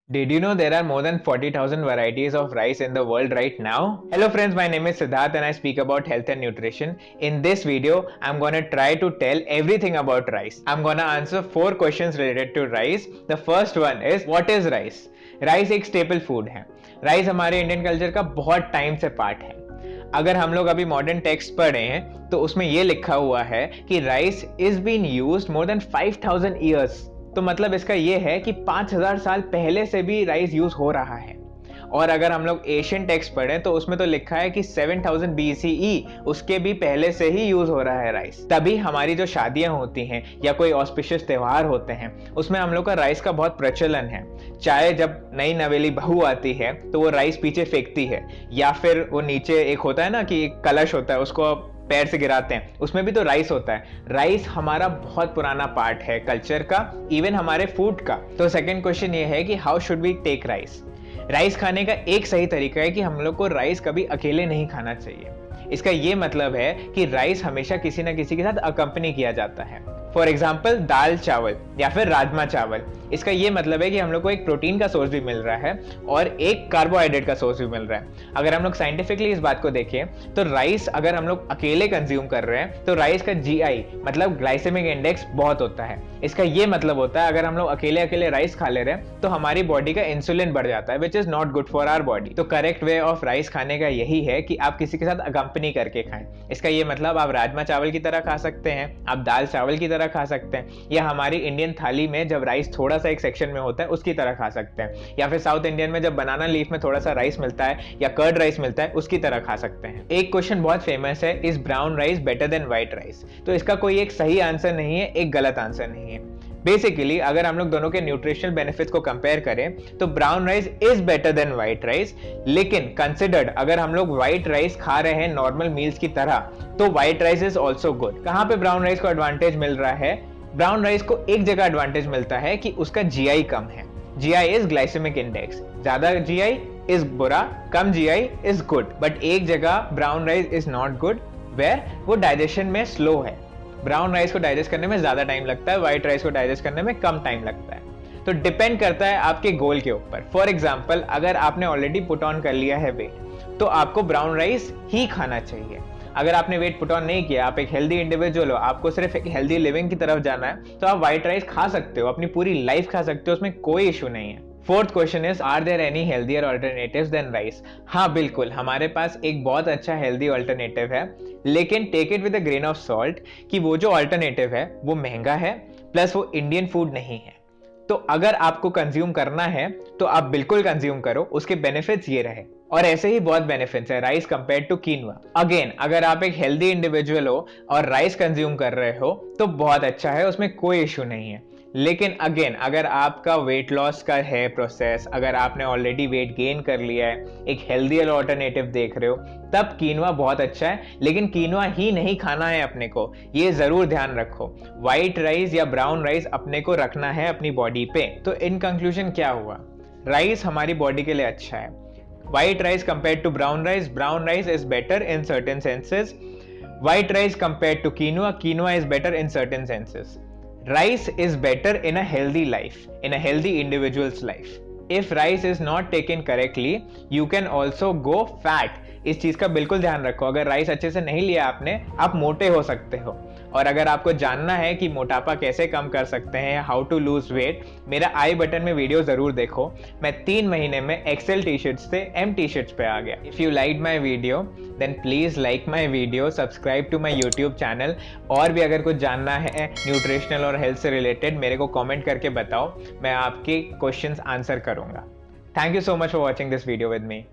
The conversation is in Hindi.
Did you know there are more than 40,000 varieties of rice in the world right now? Hello friends, my name is Siddharth and I speak about health and nutrition. In this video, I'm gonna try to tell everything about rice. I'm gonna answer 4 questions related to rice. The first one is, what is rice? Rice एक staple food है. Rice हमारे इंडियन कल्चर का बहुत टाइम से पार्ट है. अगर हम लोग अभी मॉडर्न टेक्स्ट पढ़े हैं तो उसमें ये लिखा हुआ है कि rice is been used more than 5000 years. तो मतलब इसका ये है कि 5000 साल पहले से भी राइस यूज हो रहा है. और अगर हम लोग एशियन टेक्स्ट पढ़ें तो उसमें तो लिखा है कि 7000 BCE उसके भी पहले से ही यूज हो रहा है राइस. तभी हमारी जो शादियां होती हैं या कोई ऑस्पिशियस त्योहार होते हैं उसमें हम लोग का राइस का बहुत प्रचलन है. चाहे जब नई नवेली बहू आती है तो वो राइस पीछे फेंकती है, या फिर वो नीचे एक होता है ना कि एक कलश होता है उसको पैर से गिराते हैं, उसमें भी तो राइस होता है. राइस हमारा बहुत पुराना पार्ट है कल्चर का, इवन हमारे फूड का. तो सेकंड क्वेश्चन ये है कि how should we take rice. Rice खाने का एक सही तरीका है कि हम लोग को राइस कभी अकेले नहीं खाना चाहिए. इसका ये मतलब है कि राइस हमेशा किसी ना किसी के साथ अकम्पनी किया जाता है. फॉर एग्जाम्पल दाल चावल या फिर राजमा चावल. इसका ये मतलब है कि हम लोग को एक प्रोटीन का सोर्स भी मिल रहा है और एक कार्बोहाइड्रेट का सोर्स भी मिल रहा है. अगर हम लोग साइंटिफिकली इस बात को देखें तो राइस अगर हम लोग अकेले कंज्यूम कर रहे हैं तो राइस का GI मतलब ग्लाइसेमिक इंडेक्स बहुत होता है. इसका ये मतलब होता है अगर हम लोग अकेले अकेले राइस खा ले रहे हैं तो हमारी बॉडी का इंसुलिन बढ़ जाता है, which is not good for our body. तो करेक्ट वे ऑफ राइस खाने का यही है कि आप किसी के साथ अकम्पनी करके खाएं. इसका ये मतलब आप राजमा चावल की तरह खा सकते हैं, आप दाल चावल की तरह खा सकते हैं, या हमारी इंडियन थाली में जब राइस थोड़ा सा एक सेक्शन में होता है उसकी तरह खा सकते हैं, या फिर साउथ इंडियन में जब बनाना लीफ में थोड़ा सा राइस मिलता है या कर्ड राइस मिलता है उसकी तरह खा सकते हैं. एक क्वेश्चन बहुत फेमस है, is brown rice better than white rice. तो इसका कोई एक सही आंसर नहीं है, एक गलत आंसर नहीं है. बेसिकली अगर हम लोग दोनों के न्यूट्रिशनल बेनिफिट्स को कंपेयर करें तो brown rice is better than white rice. लेकिन कंसिडर्ड अगर हम लोग व्हाइट राइस खा रहे हैं नॉर्मल मील्स की तरह तो white rice is also good. कहां पे ब्राउन राइस को एडवांटेज मिल रहा है? ब्राउन राइस को एक जगह एडवांटेज मिलता है कि उसका GI कम है. GI is glycemic index. ज्यादा GI इज बुरा, कम GI इज गुड. बट एक जगह brown rice is not good where वो डाइजेशन में स्लो है. ब्राउन राइस को डाइजेस्ट करने में ज्यादा टाइम लगता है, व्हाइट राइस को डाइजेस्ट करने में कम टाइम लगता है. तो डिपेंड करता है आपके गोल के ऊपर. फॉर एग्जाम्पल अगर आपने ऑलरेडी पुट ऑन कर लिया है वेट तो आपको ब्राउन राइस ही खाना चाहिए. अगर आपने वेट पुट ऑन नहीं किया, आप एक हेल्दी इंडिविजुअल हो, आपको सिर्फ एक हेल्दी लिविंग की तरफ जाना है, तो आप व्हाइट राइस खा सकते हो, अपनी पूरी लाइफ खा सकते हो, उसमें कोई इशू नहीं है. Fourth question is, are there any healthier alternatives than rice. हाँ बिल्कुल, हमारे पास एक बहुत अच्छा हेल्दी ऑल्टरनेटिव है, लेकिन take it with a grain of salt कि वो जो ऑल्टरनेटिव है वो महंगा है, प्लस वो इंडियन फूड नहीं है. तो अगर आपको कंज्यूम करना है तो आप बिल्कुल कंज्यूम करो, उसके बेनिफिट्स ये रहे. और ऐसे ही बहुत बेनिफिट्स है राइस कंपेयर टू कीनवा. अगेन अगर आप एक हेल्दी इंडिविजुअल हो और राइस कंज्यूम कर रहे हो तो बहुत अच्छा है, उसमें कोई इशू नहीं है. लेकिन अगेन अगर आपका वेट लॉस का है प्रोसेस, अगर आपने ऑलरेडी वेट गेन कर लिया है, एक हेल्दी ऑल्टरनेटिव देख रहे हो, तब कीनवा बहुत अच्छा है. लेकिन कीनवा ही नहीं खाना है अपने को, ये जरूर ध्यान रखो. व्हाइट राइस या ब्राउन राइस अपने को रखना है अपनी बॉडी पे. तो इन कंक्लूजन क्या हुआ? राइस हमारी बॉडी के लिए अच्छा है. White rice compared to brown rice is better in certain senses. White rice compared to quinoa is better in certain senses. Rice is better in a healthy life, in a healthy individual's life. If rice is not taken correctly, you can also go fat. इस चीज का बिल्कुल ध्यान रखो. अगर राइस अच्छे से नहीं लिया आपने, आप मोटे हो सकते हो. और अगर आपको जानना है कि मोटापा कैसे कम कर सकते हैं, हाउ टू लूज वेट, मेरा आई बटन में वीडियो जरूर देखो. मैं 3 महीने में एक्सेल टी शर्ट्स से M टी शर्ट्स पे आ गया. If you like my video then please like my video, subscribe to my YouTube channel. और भी अगर कुछ जानना है न्यूट्रिशनल और हेल्थ से रिलेटेड मेरे को कॉमेंट करके बताओ, मैं आपके क्वेश्चंस आंसर करूंगा. Thank you so much for watching this video with me.